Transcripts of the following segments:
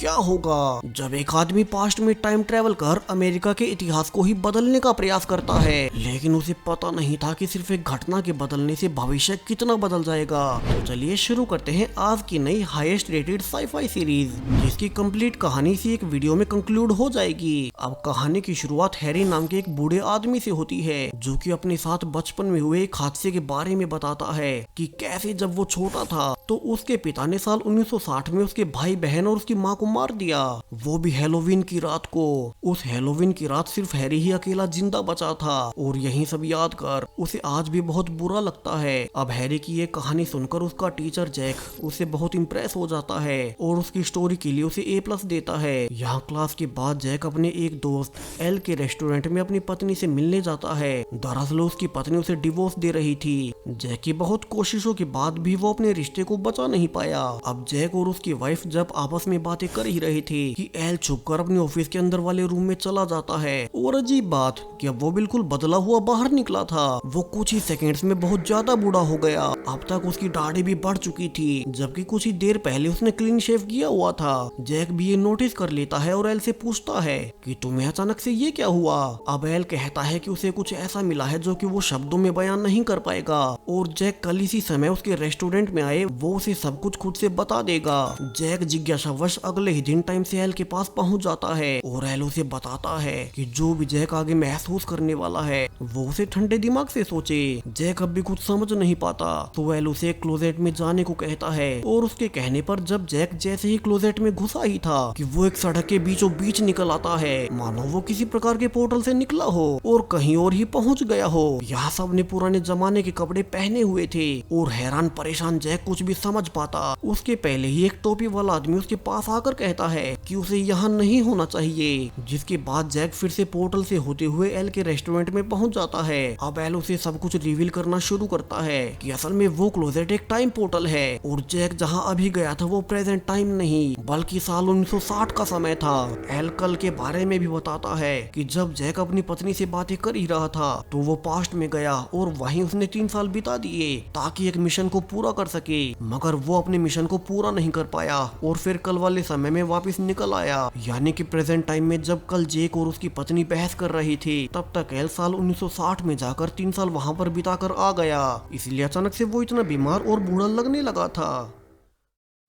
क्या होगा जब एक आदमी पास्ट में टाइम ट्रेवल कर अमेरिका के इतिहास को ही बदलने का प्रयास करता है, लेकिन उसे पता नहीं था कि सिर्फ एक घटना के बदलने से भविष्य कितना बदल जाएगा। तो चलिए शुरू करते हैं आज की नई हाईएस्ट रेटेड साईफाई सीरीज, जिसकी कंप्लीट कहानी इसी एक वीडियो में कंक्लूड हो जाएगी। अब कहानी की शुरुआत हैरी नाम के एक बूढ़े आदमी से होती है, जो कि अपने साथ बचपन में हुए एक हादसे के बारे में बताता है कि कैसे जब वो छोटा था तो उसके पिता ने साल 1960 में उसके भाई बहन और उसकी माँ को मार दिया, वो भी हैलोवीन की रात को। उस हैलोवीन की रात सिर्फ हैरी ही अकेला जिंदा बचा था और यही सब याद कर उसे आज भी बहुत बुरा लगता है। अब हैरी की ये कहानी सुनकर उसका टीचर जैक उससे बहुत इम्प्रेस हो जाता है और उसकी स्टोरी के लिए उसे A+ देता है। यहाँ क्लास के बाद जैक अपने एक दोस्त एल के रेस्टोरेंट में अपनी पत्नी से मिलने जाता है। दरअसल उसकी पत्नी उसे डिवोर्स दे रही थी। जैक की बहुत कोशिशों के बाद भी वो अपने रिश्ते को बचा नहीं पाया। अब जैक और उसकी वाइफ जब आपस में बातें कर ही रहे थे कि एल छुपकर अपने ऑफिस के अंदर वाले रूम में चला जाता है और अजीब बात कि अब वो बिल्कुल बदला हुआ बाहर निकला था। वो कुछ ही सेकंड्स में बहुत ज्यादा बूढ़ा हो गया। अब तक उसकी दाढ़ी भी बढ़ चुकी थी, जबकि कुछ ही देर पहले उसने क्लीन शेव किया हुआ था। जैक भी ये नोटिस कर लेता है और एल से पूछता है कि तुम्हें अचानक से ये क्या हुआ। अब एल कहता है कि उसे कुछ ऐसा मिला है जो कि वो शब्दों में बयान नहीं कर पाएगा और जैक कल इसी समय उसके रेस्टोरेंट में आए वो उसे सब कुछ खुद से बता देगा। जैक जिज्ञासावश अगले ही दिन टाइम से एल के पास पहुंच जाता है और एल उसे बताता है कि जो भी जैक आगे महसूस करने वाला है वो उसे ठंडे दिमाग से सोचे। जैक अब भी कुछ समझ नहीं पाता तो एल उसे क्लोजेट में जाने को कहता है और उसके कहने पर जब जैक जैसे ही क्लोजेट में घुसा ही था कि वो एक सड़क के बीचों बीच निकल आता है, मानो वो किसी प्रकार के पोर्टल से निकला हो और कहीं और ही पहुंच गया हो। यहाँ सब ने पुराने जमाने के कपड़े पहने हुए थे और हैरान परेशान जैक कुछ भी समझ पाता उसके पहले ही एक टोपी वाला आदमी उसके पास आकर कहता है कि उसे यहाँ नहीं होना चाहिए। जिसके बाद जैक फिर से पोर्टल से होते हुए एल के रेस्टोरेंट में पहुंच जाता है। अब एल उसे सब कुछ रिवील करना शुरू करता है कि असल में वो क्लोजेट एक टाइम पोर्टल है और जैक जहाँ अभी गया था वो प्रेजेंट टाइम नहीं बल्कि साल 1960 का समय था। एल कल के बारे में भी बताता है कि जब जैक अपनी पत्नी से बातें कर ही रहा था तो वो पास्ट में गया और वहीं उसने 3 साल बिता दिए ताकि एक मिशन को पूरा कर सके, मगर वो अपने मिशन को पूरा नहीं कर पाया और फिर कल वाले समय में वापस निकल आया, यानी कि प्रेजेंट टाइम में। जब कल जैक और उसकी पत्नी बहस कर रही थी तब तक एल साल 1960 में जाकर 3 साल वहां पर बिताकर आ गया, इसलिए अचानक से वो इतना बीमार और बूढ़ा लगने लगा था।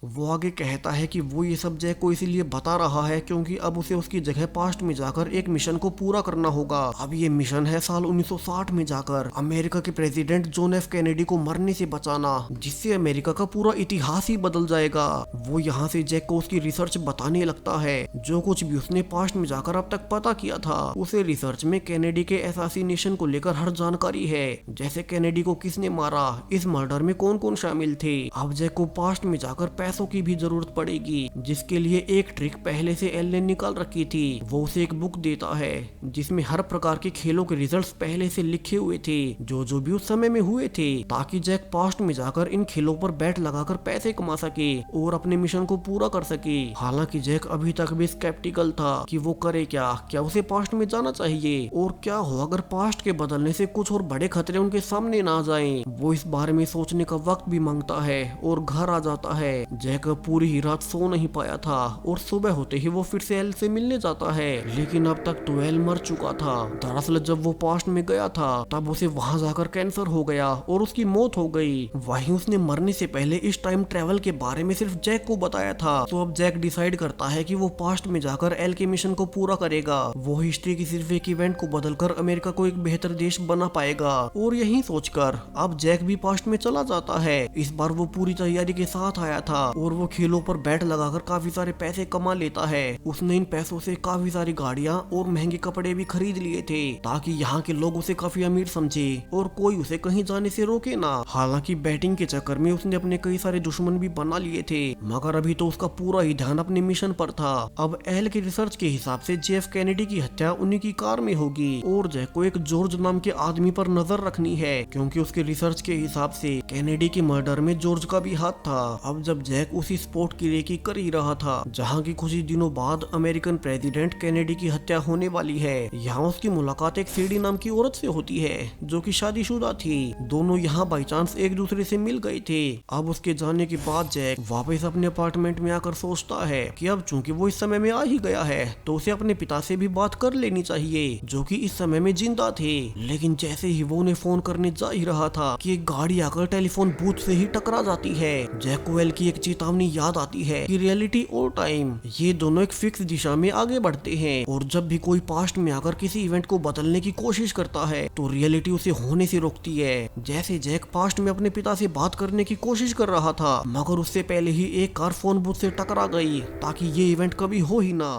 वो आगे कहता है कि वो ये सब जैक को इसीलिए बता रहा है क्योंकि अब उसे उसकी जगह पास्ट में जाकर एक मिशन को पूरा करना होगा। अब ये मिशन है साल 1960 में जाकर अमेरिका के प्रेसिडेंट जॉन एफ कैनेडी को मरने से बचाना, जिससे अमेरिका का पूरा इतिहास ही बदल जाएगा। वो यहाँ से जैक को उसकी रिसर्च बताने लगता है। जो कुछ भी उसने पास्ट में जाकर अब तक पता किया था उसे रिसर्च में कैनेडी के असैसिनेशन को लेकर हर जानकारी है, जैसे कैनेडी को किसने मारा, इस मर्डर में कौन कौन शामिल थे। अब जैक को पास्ट में जाकर पैसों की भी जरूरत पड़ेगी, जिसके लिए एक ट्रिक पहले से एल ने निकाल रखी थी। वो उसे एक बुक देता है जिसमें हर प्रकार के खेलों के रिजल्ट्स पहले से लिखे हुए थे जो भी उस समय में हुए थे, ताकि जैक पास्ट में जाकर इन खेलों पर बैट लगाकर पैसे कमा सके और अपने मिशन को पूरा कर सके। हालांकि जैक अभी तक भी स्केप्टिकल था कि वो करे क्या उसे पास्ट में जाना चाहिए और क्या हो अगर पास्ट के बदलने से कुछ और बड़े खतरे उनके सामने ना जाएं। वो इस बारे में सोचने का वक्त भी मांगता है और घर आ जाता है। जैक पूरी ही रात सो नहीं पाया था और सुबह होते ही वो फिर से एल से मिलने जाता है, लेकिन अब तक तो एल मर चुका था। दरअसल जब वो पास्ट में गया था तब उसे वहां जाकर कैंसर हो गया और उसकी मौत हो गई। वहीं उसने मरने से पहले इस टाइम ट्रेवल के बारे में सिर्फ जैक को बताया था। तो अब जैक डिसाइड करता है कि वो पास्ट में जाकर एल के मिशन को पूरा करेगा। वो हिस्ट्री की सिर्फ एक इवेंट को बदलकर अमेरिका को एक बेहतर देश बना पाएगा और यही सोचकर अब जैक भी पास्ट में चला जाता है। इस बार वो पूरी तैयारी के साथ आया था और वो खेलों पर बैट लगाकर काफी सारे पैसे कमा लेता है। उसने इन पैसों से काफी सारी गाड़ियां और महंगे कपड़े भी खरीद लिए थे ताकि यहाँ के लोग उसे काफी अमीर समझे और कोई उसे कहीं जाने से रोके ना। हालांकि बैटिंग के चक्कर में उसने अपने कई सारे दुश्मन भी बना लिए थे, मगर अभी तो उसका पूरा ही ध्यान अपने मिशन पर था। अब एल के रिसर्च के हिसाब से जेफ कैनेडी की हत्या उन्हीं की कार में होगी और जैक को एक जॉर्ज नाम के आदमी पर नजर रखनी है क्योंकि उसके रिसर्च के हिसाब से कैनेडी के मर्डर में जॉर्ज का भी हाथ था। अब जब जैक जैक उसी स्पॉट की रेकी कर ही रहा था जहाँ की कुछ ही दिनों बाद अमेरिकन प्रेसिडेंट कैनेडी की हत्या होने वाली है। यहाँ उसकी मुलाकात एक सीडी नाम की औरत से होती है जो कि शादीशुदा थी। दोनों यहाँ बाई चांस एक दूसरे से मिल गए थे। अब उसके जाने के बाद जैक वापस अपने अपार्टमेंट में आकर सोचता है कि अब चूंकि वो इस समय में आ ही गया है तो उसे अपने पिता से भी बात कर लेनी चाहिए जो कि इस समय में जिंदा थे। लेकिन जैसे ही वो उन्हें फोन करने जा ही रहा था कि एक गाड़ी आकर टेलीफोन बूथ से ही टकरा जाती है। जैक को एल की एक चेतावनी याद आती है कि रियलिटी और टाइम ये दोनों एक फिक्स दिशा में आगे बढ़ते हैं और जब भी कोई पास्ट में आकर किसी इवेंट को बदलने की कोशिश करता है तो रियलिटी उसे होने से रोकती है। जैसे जैक पास्ट में अपने पिता से बात करने की कोशिश कर रहा था मगर उससे पहले ही एक कार फोन बूथ से टकरा गई ताकि ये इवेंट कभी हो ही ना।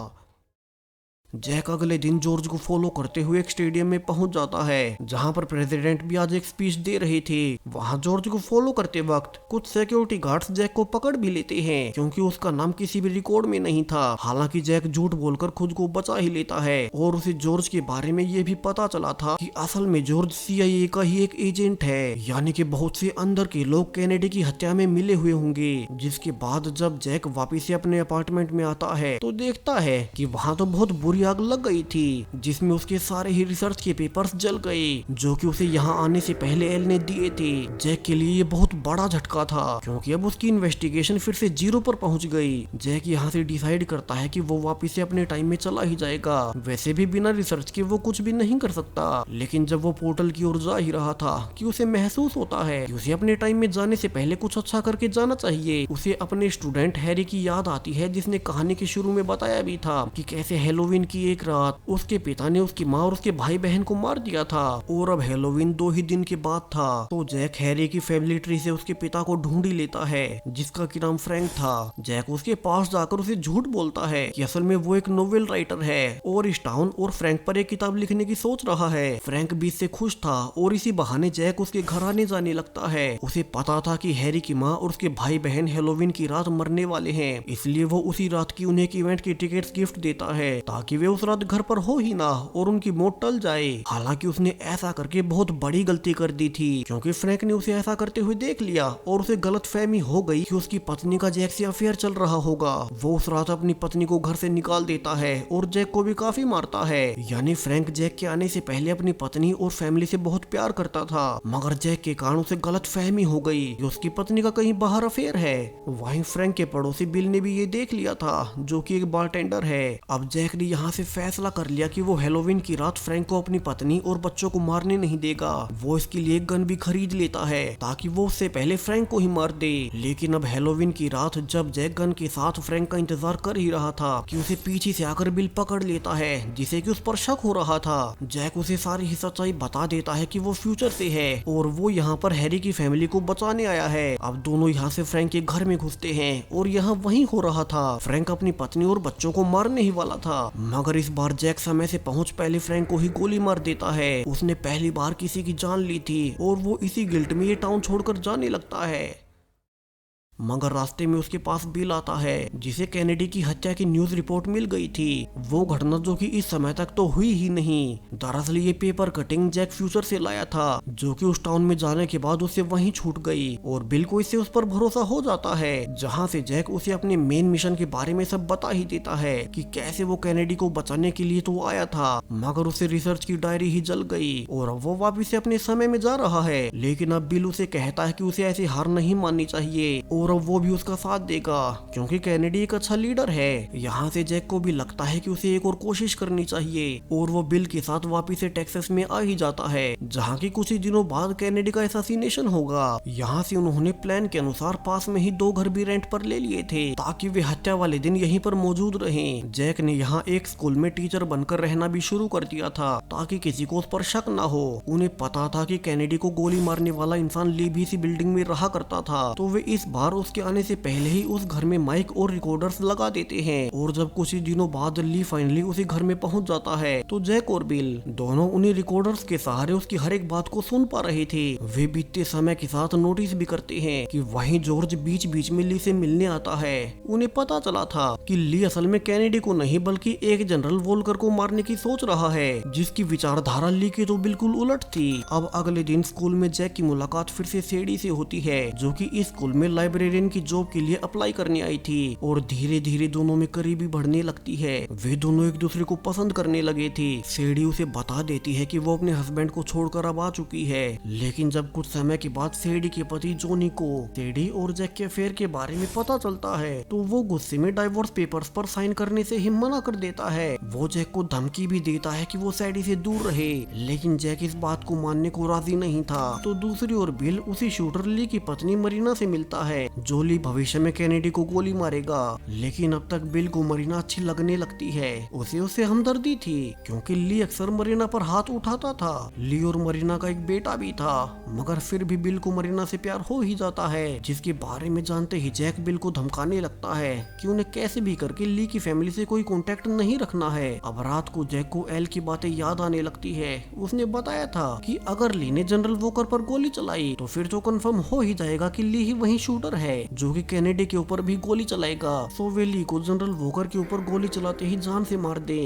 जैक अगले दिन जॉर्ज को फॉलो करते हुए एक स्टेडियम में पहुंच जाता है जहां पर प्रेसिडेंट भी आज एक स्पीच दे रहे थे। वहां जॉर्ज को फॉलो करते वक्त कुछ सिक्योरिटी गार्ड्स जैक को पकड़ भी लेते हैं क्योंकि उसका नाम किसी भी रिकॉर्ड में नहीं था। हालांकि जैक झूठ बोलकर खुद को बचा ही लेता है और उसे जॉर्ज के बारे में ये भी पता चला था कि असल में जॉर्ज CIA का ही एक एजेंट है, यानी कि बहुत से अंदर के लोग कैनेडी की हत्या में मिले हुए होंगे। जिसके बाद जब जैक वापिस से अपने अपार्टमेंट में आता है तो देखता है कि वहाँ तो बहुत बुरी आग लग गई थी जिसमें उसके सारे ही रिसर्च के पेपर्स जल गए जो कि उसे यहाँ आने से पहले एल ने दिए थे। जैक के लिए ये बहुत बड़ा झटका था क्योंकि अब उसकी इन्वेस्टिगेशन फिर से 0 पर पहुंच गई। जैक यहाँ से डिसाइड करता है कि वो वापिस से अपने टाइम में चला ही जाएगा। वैसे भी बिना रिसर्च के वो कुछ भी नहीं कर सकता, लेकिन जब वो पोर्टल की ओर जा ही रहा था कि उसे महसूस होता है कि उसे अपने टाइम में जाने से पहले कुछ अच्छा करके जाना चाहिए। उसे अपने स्टूडेंट हैरी की याद आती है जिसने कहानी के शुरू में बताया भी था कि कैसे हेलोवीन की एक रात उसके पिता ने उसकी माँ और उसके भाई बहन को मार दिया था और अब हेलोवीन 2 ही दिन के बाद था। तो जैक हैरी की फैमिली ट्री से उसके पिता को ढूंढ ही लेता है जिसका कि नाम फ्रैंक था। जैक उसके पास जाकर उसे झूठ बोलता है कि असल में वो एक नोवेल राइटर है और इस टाउन और फ्रैंक पर एक किताब लिखने की सोच रहा है। फ्रैंक भी इससे खुश था और इसी बहाने जैक उसके घर आने जाने लगता है। उसे पता था कि हैरी की माँ और उसके भाई बहन हेलोवीन की रात मरने वाले हैं, इसलिए वो उसी रात की उन्हें एक इवेंट की टिकट्स गिफ्ट देता है ताकि वे उस रात घर पर हो ही ना और उनकी मौत टल जाए। हालांकि उसने ऐसा करके बहुत बड़ी गलती कर दी थी क्योंकि फ्रैंक ने उसे ऐसा करते हुए देख लिया और उसे गलतफहमी हो गई कि उसकी पत्नी का जैक से अफेयर चल रहा होगा। वो उस रात अपनी पत्नी को घर से निकाल देता है और जैक को भी काफी मारता है। यानी फ्रैंक जैक के आने से पहले अपनी पत्नी और फैमिली से बहुत प्यार करता था मगर जैक के कारण उसे गलतफहमी हो गई कि उसकी पत्नी का कहीं बाहर अफेयर है। वहीं फ्रैंक के पड़ोसी बिल ने भी ये देख लिया था जो कि एक बारटेंडर है। अब जैक ने यहाँ से फैसला कर लिया कि वो हेलोवीन की रात फ्रैंक को अपनी पत्नी और बच्चों को मारने नहीं देगा। वो इसके लिए एक गन भी खरीद लेता है ताकि वो उससे पहले फ्रैंक को ही मार दे। लेकिन अब हेलोवीन की रात जब जैक गन के साथ फ्रैंक का इंतजार कर ही रहा था कि उसे पीछे से आकर बिल पकड़ लेता है जिसे कि उस पर शक हो रहा था। जैक उसे सारी ही सच्चाई बता देता है कि वो फ्यूचर से है और वो यहाँ पर हैरी की फैमिली को बचाने आया है। अब दोनों यहाँ से फ्रैंक के घर में घुसते हैं और यहाँ वही हो रहा था, फ्रैंक अपनी पत्नी और बच्चों को मारने ही वाला था मगर इस बार जैक समय से पहुंच पहले फ्रैंक को ही गोली मार देता है। उसने पहली बार किसी की जान ली थी और वो इसी गिल्ट में ये टाउन छोड़कर जाने लगता है। मगर रास्ते में उसके पास बिल आता है जिसे कैनेडी की हत्या की न्यूज रिपोर्ट मिल गई थी, वो घटना जो कि इस समय तक तो हुई ही नहीं। दरअसल ये पेपर कटिंग जैक फ्यूचर से लाया था जो कि उस टाउन में जाने के बाद उससे वहीं छूट गई और बिल को इससे उस पर भरोसा हो जाता है जहाँ से जैक उसे अपने मेन मिशन के बारे में सब बता ही देता है कि कैसे वो कैनेडी को बचाने के लिए तो आया था मगर उसे रिसर्च की डायरी ही जल गई और वो वापिस से अपने समय में जा रहा है। लेकिन अब बिल उसे कहता है कि उसे ऐसी हार नहीं माननी चाहिए और अब वो भी उसका साथ देगा क्योंकि कैनेडी एक अच्छा लीडर है। यहाँ से जैक को भी लगता है कि उसे एक और कोशिश करनी चाहिए और वो बिल के साथ वापिस से टेक्सास में आ ही जाता है जहाँ की कुछ ही दिनों बाद कैनेडी का असैसिनेशन होगा। यहाँ से उन्होंने प्लान के अनुसार पास में ही 2 घर भी रेंट पर ले लिए थे ताकि वे हत्या वाले दिन यहीं पर मौजूद रहें। जैक ने यहाँ एक स्कूल में टीचर बनकर रहना भी शुरू कर दिया था ताकि किसी को उस पर शक न हो। उन्हें पता था कि कैनेडी को गोली मारने वाला इंसान ली भी इसी बिल्डिंग में रहा करता था तो वे इस बार उसके आने से पहले ही उस घर में माइक और रिकॉर्डर्स लगा देते हैं और जब कुछ ही दिनों बाद ली फाइनली उसी घर में पहुंच जाता है तो जैक और बिल दोनों उन्हीं रिकॉर्डर्स के सहारे उसकी हर एक बात को सुन पा रहे थे। वे बीतते समय के साथ नोटिस भी करते हैं कि वहीं जॉर्ज बीच बीच में ली से मिलने आता है। उन्हें पता चला था कि ली असल में कैनेडी को नहीं बल्कि एक जनरल वोल्कर को मारने की सोच रहा है जिसकी विचारधारा ली के तो बिल्कुल उलट थी। अब अगले दिन स्कूल में जैक की मुलाकात फिर से सेडी से होती है जो कि इस स्कूल में लाइब्रेरी लाइब्रेरियन की जॉब के लिए अप्लाई करने आई थी और धीरे धीरे दोनों में करीबी बढ़ने लगती है। वे दोनों एक दूसरे को पसंद करने लगे थे। सेडी उसे बता देती है कि वो अपने हस्बैंड को छोड़कर अब आ चुकी है, लेकिन जब कुछ समय के बाद सेडी के पति जोनी को सेडी और जैक के अफेयर के बारे में पता चलता है तो वो गुस्से में डाइवोर्स पेपर्स पर साइन करने से ही मना कर देता है। वो जैक को धमकी भी देता है कि वो सेडी से दूर रहे, लेकिन जैक इस बात को मानने को राजी नहीं था। तो दूसरी ओर बिल उसी शूटर ली की पत्नी मरीना से मिलता है, जो ली भविष्य में कैनेडी को गोली मारेगा। लेकिन अब तक बिल को मरीना अच्छी लगने लगती है। उसे उससे हमदर्दी थी क्योंकि ली अक्सर मरीना पर हाथ उठाता था। ली और मरीना का एक बेटा भी था, मगर फिर भी बिल को मरीना से प्यार हो ही जाता है, जिसके बारे में जानते ही जैक बिल को धमकाने लगता है कि उन्हें कैसे भी करके ली की फैमिली से कोई कांटेक्ट नहीं रखना है। अब रात को जैक को एल की बातें याद आने लगती है। उसने बताया था कि अगर ली ने जनरल वॉकर पर गोली चलाई तो फिर तो कंफर्म हो ही जाएगा कि ली ही वही शूटर है जो कि कैनेडी के ऊपर भी गोली चलाएगा। सो वे ली को जनरल वॉकर के ऊपर गोली चलाते ही जान से मार दे।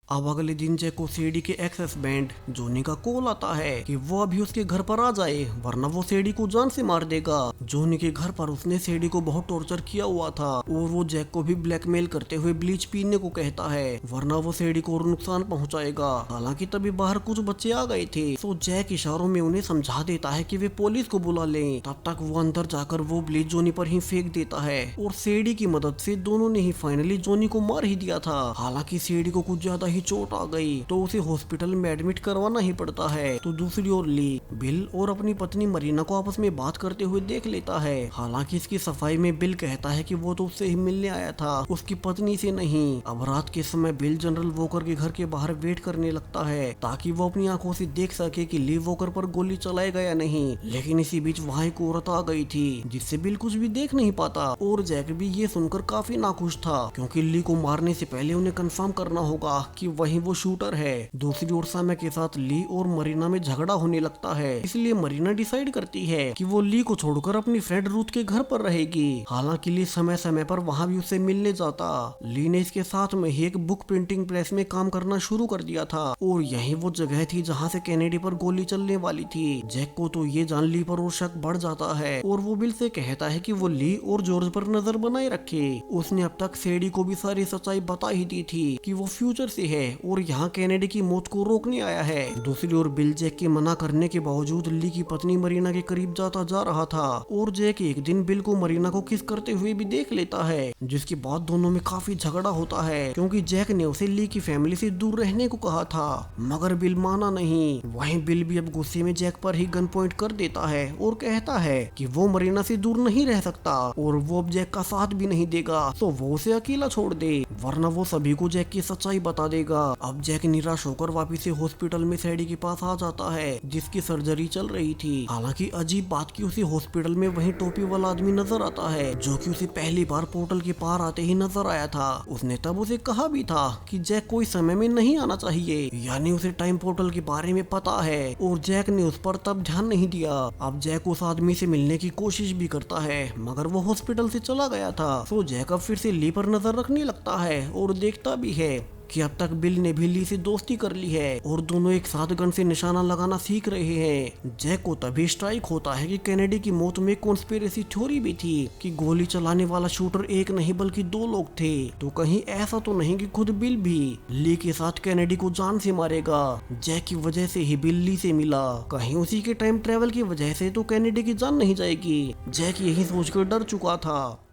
अब अगले दिन जैक को सेडी के एक्स हस्बैंड जोनी का कॉल आता है कि वो अभी उसके घर पर आ जाए वरना वो सेडी को जान से मार देगा। जोनी के घर पर उसने सेडी को बहुत टॉर्चर किया हुआ था और वो जैक को भी ब्लैकमेल करते हुए ब्लीच पीने को कहता है वरना वो सेडी को और नुकसान पहुंचाएगा। हालांकि तभी बाहर कुछ बच्चे आ गए थे, तो जैक इशारों में उन्हें समझा देता है कि वे पुलिस को बुला लें। तब तक वो अंदर जाकर वो ब्लीच जोनी पर ही फेंक देता है और सेडी की मदद से दोनों ने ही फाइनली जोनी को मार ही दिया था। हालांकि सेडी को कुछ ज्यादा चोट आ गई तो उसे हॉस्पिटल में एडमिट करवाना ही पड़ता है। तो दूसरी ओर ली बिल और अपनी पत्नी मरीना को आपस में बात करते हुए देख लेता है। हालांकि इसकी सफाई में बिल कहता है कि वो तो उससे ही मिलने आया था, उसकी पत्नी से नहीं। अब रात के समय बिल जनरल वॉकर के घर के बाहर वेट करने लगता है ताकि वो अपनी आंखों से देख सके कि ली वॉकर पर गोली चलाएगा या नहीं। लेकिन इसी बीच वहाँ एक औरत आ गई थी जिससे बिल कुछ भी देख नहीं पाता और जैक भी ये सुनकर काफी नाखुश था क्योंकि ली को मारने से पहले उन्हें कंफर्म करना होगा कि वही वो शूटर है। दूसरी ओर समय के साथ ली और मरीना में झगड़ा होने लगता है, इसलिए मरीना डिसाइड करती है कि वो ली को छोड़कर अपनी फ्रेंड रूथ के घर पर रहेगी। हालांकि ली समय समय पर वहाँ भी उससे मिलने जाता। ली ने इसके साथ में ही एक बुक प्रिंटिंग प्रेस में काम करना शुरू कर दिया था और यही वो जगह थी जहाँ से कैनेडी पर गोली चलने वाली थी। जैक को तो ये जान ली पर और शक बढ़ जाता है और वो बिल से कहता है कि वो ली और जॉर्ज पर नजर बनाए रखे। उसने अब तक सेडी को भी सारी सच्चाई बता ही दी थी कि वो फ्यूचर से है और यहाँ कैनेडी की मौत को रोकने आया है। दूसरी ओर बिल जैक के मना करने के बावजूद ली की पत्नी मरीना के करीब जाता जा रहा था और जैक एक दिन बिल को मरीना को किस करते हुए भी देख लेता है, जिसके बाद दोनों में काफी झगड़ा होता है क्योंकि जैक ने उसे ली की फैमिली से दूर रहने को कहा था मगर बिल माना नहीं। वहीं बिल भी अब गुस्से में जैक पर ही गन पॉइंट कर देता है और कहता है कि वो मरीना से दूर नहीं रह सकता और वो अब जैक का साथ भी नहीं देगा, तो वो उसे अकेला छोड़ दे वरना वो सभी को जैक की सच्चाई बता देगा। अब जैक निराश होकर वापिस से हॉस्पिटल में सेडी के पास आ जाता है जिसकी सर्जरी चल रही थी। हालांकि अजीब बात की उसे हॉस्पिटल में वही टोपी वाला आदमी नजर आता है जो कि उसे पहली बार पोर्टल के पार आते ही नजर आया था। उसने तब उसे कहा भी था कि जैक को इस समय में नहीं आना चाहिए, यानी उसे टाइम पोर्टल के बारे में पता है और जैक ने उस पर तब ध्यान नहीं दिया। अब जैक उस आदमी से मिलने की कोशिश भी करता है मगर वो हॉस्पिटल से चला गया था। तो जैक अब फिर से ली पर नजर रखने लगता है और देखता भी है कि अब तक बिल ने भी ली से दोस्ती कर ली है और दोनों एक साथ गन से निशाना लगाना सीख रहे हैं। जैक को तभी स्ट्राइक होता है कि कैनेडी की मौत में कॉन्स्पिरेसी थ्योरी भी थी कि गोली चलाने वाला शूटर एक नहीं बल्कि दो लोग थे। तो कहीं ऐसा तो नहीं कि खुद बिल भी ली के साथ कैनेडी को जान से मारेगा। जैक की वजह से ही बिल ली से मिला, कहीं उसी के टाइम ट्रेवल की वजह से तो कैनेडी की जान नहीं जाएगी। जैक यही सोचकर डर चुका था।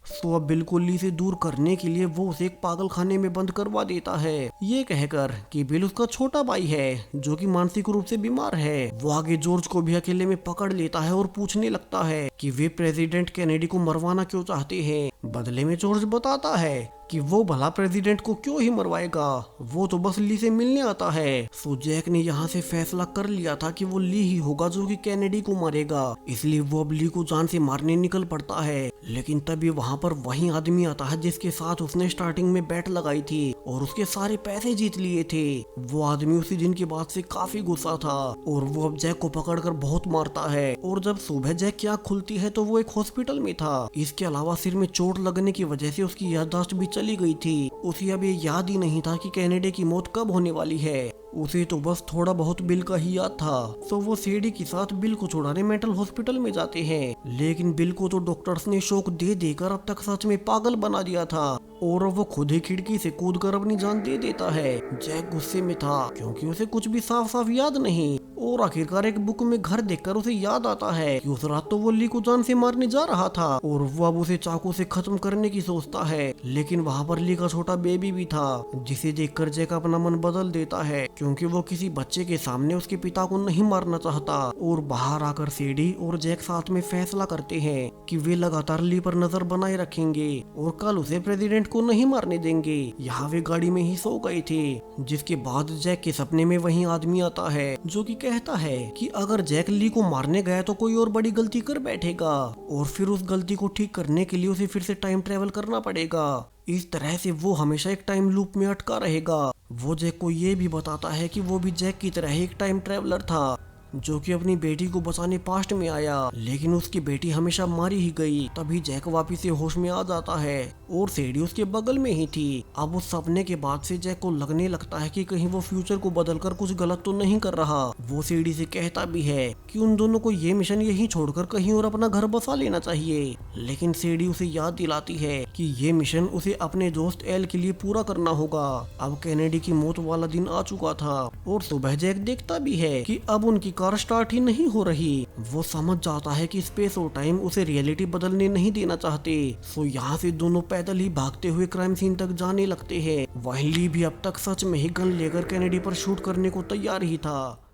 तो अब बिल को ली से दूर करने के लिए वो उसे एक पागल खाने में बंद करवा देता है, ये कहकर कि बिल उसका छोटा भाई है जो कि मानसिक रूप से बीमार है। वो आगे जॉर्ज को भी अकेले में पकड़ लेता है और पूछने लगता है कि वे प्रेसिडेंट कैनेडी को मरवाना क्यों चाहते हैं। बदले में जॉर्ज बताता है कि वो भला प्रेसिडेंट को क्यों ही मरवाएगा, वो तो बस ली से मिलने आता है। सो जैक ने यहाँ से फैसला कर लिया था कि वो ली ही होगा जो कि कैनेडी को मारेगा, इसलिए वो अब ली को जान से मारने निकल पड़ता है। लेकिन तभी वहाँ पर वही आदमी आता है जिसके साथ उसने स्टार्टिंग में बैट लगाई थी और उसके सारे पैसे जीत लिए थे। वो आदमी उसी दिन के बाद से काफी गुस्सा था और वो अब जैक को पकड़कर बहुत मारता है। और जब सुबह जैक की आँख खुलती है तो वो एक हॉस्पिटल में था। इसके अलावा सिर में चोट लगने की वजह से उसकी याददाश्त भी चली गई थी। उसे अब ये याद ही नहीं था कि कैनेडी की मौत कब होने वाली है। उसे तो बस थोड़ा बहुत बिल का ही याद था। तो वो सीडी के साथ बिल को छुड़ाने मेंटल हॉस्पिटल में जाते हैं, लेकिन बिल को तो डॉक्टर्स ने शॉक दे देकर अब तक सच में पागल बना दिया था और वो खुद ही खिड़की से कूदकर अपनी जान दे देता है। जैक गुस्से में था क्योंकि उसे कुछ भी साफ साफ याद नहीं, और आखिरकार एक बुक में घर देखकर उसे याद आता है कि उस रात तो वो ली को जान से मारने जा रहा था और वो अब उसे चाकू से खत्म करने की सोचता है। लेकिन वहाँ पर ली का छोटा बेबी भी था, जिसे देखकर जैक अपना मन बदल देता है क्योंकि वो किसी बच्चे के सामने उसके पिता को नहीं मारना चाहता। और बाहर आकर सीडी और जैक साथ में फैसला करते हैं कि वे लगातार ली पर नजर बनाए रखेंगे और कल उसे प्रेसिडेंट को नहीं मारने देंगे। यहाँ वे गाड़ी में ही सो गए थे, जिसके बाद जैक के सपने में वही आदमी आता है जो कि कहता है कि अगर जैक ली को मारने गया तो कोई और बड़ी गलती कर बैठेगा और फिर उस गलती को ठीक करने के लिए उसे फिर से टाइम ट्रेवल करना पड़ेगा। इस तरह से वो हमेशा एक टाइम लूप में अटका रहेगा। वो जैक को ये भी बताता है कि वो भी जैक की तरह एक टाइम ट्रेवलर था जो कि अपनी बेटी को बचाने पास्ट में आया, लेकिन उसकी बेटी हमेशा मारी ही गई। तभी जैक वापिस से होश में आ जाता है और सीडी उसके बगल में ही थी। अब उस सपने के बाद से जैक को लगने लगता है कि कहीं वो फ्यूचर को बदलकर कुछ गलत तो नहीं कर रहा। वो सीडी से कहता भी है कि उन दोनों को ये मिशन यहीं छोड़कर कहीं और अपना घर बसा लेना चाहिए, लेकिन सीडी उसे याद दिलाती है कि ये मिशन उसे अपने दोस्त एल के लिए पूरा करना होगा। अब कैनेडी की मौत वाला दिन आ चुका था और सुबह जैक देखता भी है कि अब उनकी कार स्टार्ट ही नहीं हो रही। वो समझ जाता है कि स्पेस और टाइम उसे रियलिटी बदलने नहीं देना चाहते। सो यहाँ से दोनों पैदल ही भागते हुए क्राइम सीन तक जाने लगते हैं। वहीं ली भी अब तक सच में ही गन लेकर कैनेडी पर शूट करने को तैयार ही था।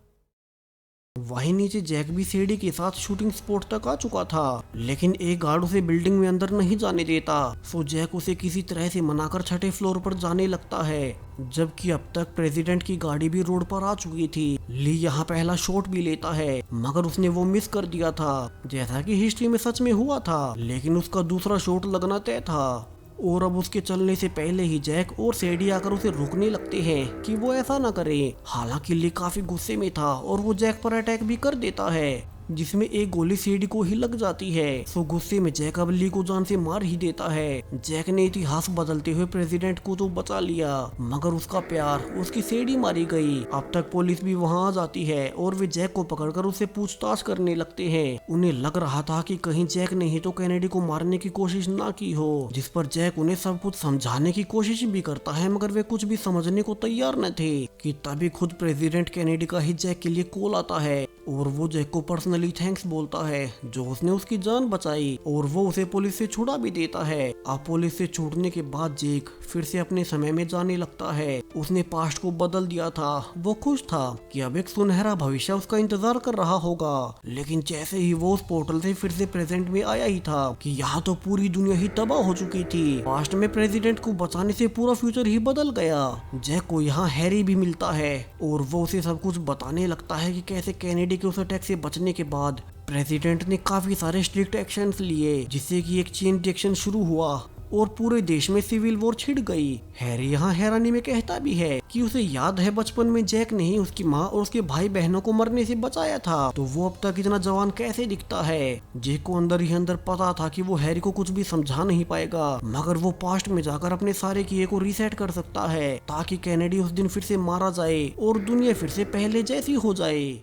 वहीं नीचे जैक भी सीडी के साथ शूटिंग स्पॉट तक आ चुका था, लेकिन एक गार्ड उसे बिल्डिंग में अंदर नहीं जाने देता। सो जैक उसे किसी तरह से मनाकर छठे फ्लोर पर जाने लगता है, जबकि अब तक प्रेसिडेंट की गाड़ी भी रोड पर आ चुकी थी। ली यहाँ पहला शॉट भी लेता है, मगर उसने वो मिस कर दिया था जैसा कि हिस्ट्री में सच में हुआ था, लेकिन उसका दूसरा शॉट लगना तय था। और अब उसके चलने से पहले ही जैक और सीडी आकर उसे रोकने लगते हैं कि वो ऐसा ना करे। हालांकि ली काफी गुस्से में था और वो जैक पर अटैक भी कर देता है, जिसमें एक गोली सीडी को ही लग जाती है। सो गुस्से में जैक अब ली को जान से मार ही देता है। जैक ने इतिहास बदलते हुए प्रेसिडेंट को तो बचा लिया, मगर उसका प्यार उसकी सीडी मारी गई। अब तक पुलिस भी वहां आ जाती है और वे जैक को पकड़कर उससे पूछताछ करने लगते हैं। उन्हें लग रहा था कि कहीं जैक ने ही तो कैनेडी को मारने की कोशिश ना की हो, जिस पर जैक उन्हें सब कुछ समझाने की कोशिश भी करता है, मगर वे कुछ भी समझने को तैयार न थे कि तभी खुद प्रेसिडेंट कैनेडी का ही जैक के लिए कॉल आता है और वो जैक को पर्सनली थैंक्स बोलता है जो उसने उसकी जान बचाई, और वो उसे पुलिस से छुड़ा भी देता है। अब पुलिस से छूटने के बाद जैक फिर से अपने समय में जाने लगता है। उसने पास्ट को बदल दिया था। वो खुश था कि अब एक सुनहरा भविष्य उसका इंतजार कर रहा होगा, लेकिन जैसे ही वो उस पोर्टल से फिर से प्रेजेंट में आया ही था कि यहाँ तो पूरी दुनिया ही तबाह हो चुकी थी। पास्ट में प्रेसिडेंट को बचाने से पूरा फ्यूचर ही बदल गया। जैक को यहाँ हैरी भी मिलता है और वो उसे सब कुछ बताने लगता है कि कैसे कैनेडी के उस अटैक से बचने के बाद प्रेसिडेंट ने काफी सारे स्ट्रिक्ट एक्शंस लिए, जिससे कि एक चेन रिएक्शन शुरू हुआ और पूरे देश में सिविल वॉर छिड़ गई। हैरी यहाँ हैरानी में कहता भी है कि उसे याद है बचपन में जैक ने ही उसकी माँ और उसके भाई बहनों को मरने से बचाया था, तो वो अब तक इतना जवान कैसे दिखता है। जैक को अंदर ही अंदर पता था कि वो हैरी को कुछ भी समझा नहीं पाएगा, मगर वो पास्ट में जाकर अपने सारे किए को रीसेट कर सकता है ताकि कैनेडी उस दिन फिर से मारा जाए और दुनिया फिर से पहले जैसी हो जाए।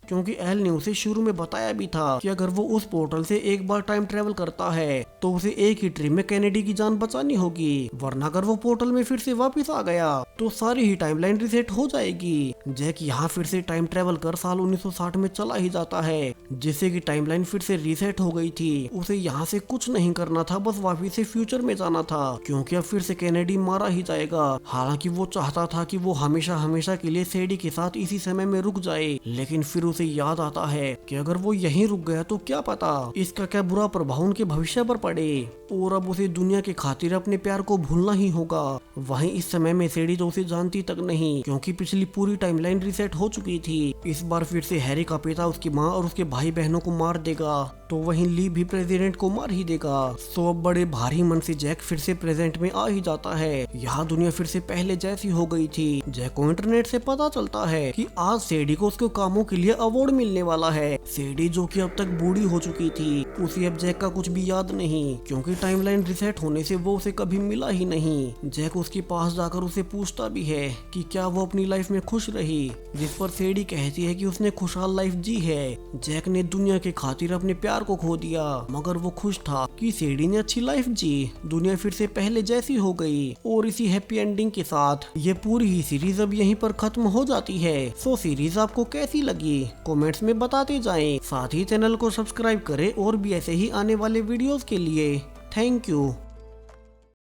क्योंकि एल ने उसे शुरू में बताया भी था कि अगर वो उस पोर्टल से एक बार टाइम ट्रेवल करता है तो उसे एक ही ट्रिप में कैनेडी की जान बचानी होगी, वरना अगर वो पोर्टल में फिर से वापस आ गया तो सारी ही टाइमलाइन रिसेट हो जाएगी। जैक यहाँ फिर से टाइम ट्रेवल कर साल 1960 में चला ही जाता है, जिससे कि टाइमलाइन फिर से रीसेट हो गई थी। उसे यहाँ से कुछ नहीं करना था, बस वापस से फ्यूचर में जाना था, क्योंकि अब फिर से कैनेडी मारा ही जाएगा। हालांकि वो चाहता था कि वो हमेशा हमेशा के लिए सीडी के साथ इसी समय में रुक जाए, लेकिन फिर उसे याद आता है कि अगर वो यहीं रुक गया तो क्या पता इसका क्या बुरा प्रभाव उनके भविष्य पर पड़े, और अब उसे दुनिया की खातिर अपने प्यार को भूलना ही होगा। वहीं इस समय में सीडी तो उसे जानती तक नहीं, क्योंकि पिछली पूरी टाइमलाइन रीसेट हो चुकी थी। इस बार फिर से हैरी का पिता उसकी माँ और उसके भाई बहनों को मार देगा, तो वहीं ली भी प्रेसिडेंट को मार ही देगा। सो अब बड़े भारी मन से जैक फिर से प्रेजेंट में आ ही जाता है। यहाँ दुनिया फिर से पहले जैसी हो गई थी। जैक को इंटरनेट से पता चलता है कि आज सीडी को उसके कामों के लिए अवार्ड मिलने वाला है। सेडी जो कि अब तक बूढ़ी हो चुकी थी, उसे अब जैक का कुछ भी याद नहीं, क्योंकि टाइमलाइन रिसेट होने से वो उसे कभी मिला ही नहीं। जैक उसके पास जाकर उसे पूछता भी है कि क्या वो अपनी लाइफ में खुश रही, जिस पर सेडी कहती है कि उसने खुशहाल लाइफ जी है। जैक ने दुनिया के खातिर अपने प्यार को खो दिया, मगर वो खुश था कि सेडी ने अच्छी लाइफ जी, दुनिया फिर से पहले जैसी हो गई। और इसी हैप्पी एंडिंग के साथ ये पूरी ही सीरीज अब यहीं पर खत्म हो जाती है। सो सीरीज आपको कैसी लगी कमेंट्स में बताते जाएं, साथ ही चैनल को सब्सक्राइब करें और भी ऐसे ही आने वाले वीडियोस के लिए। Thank you.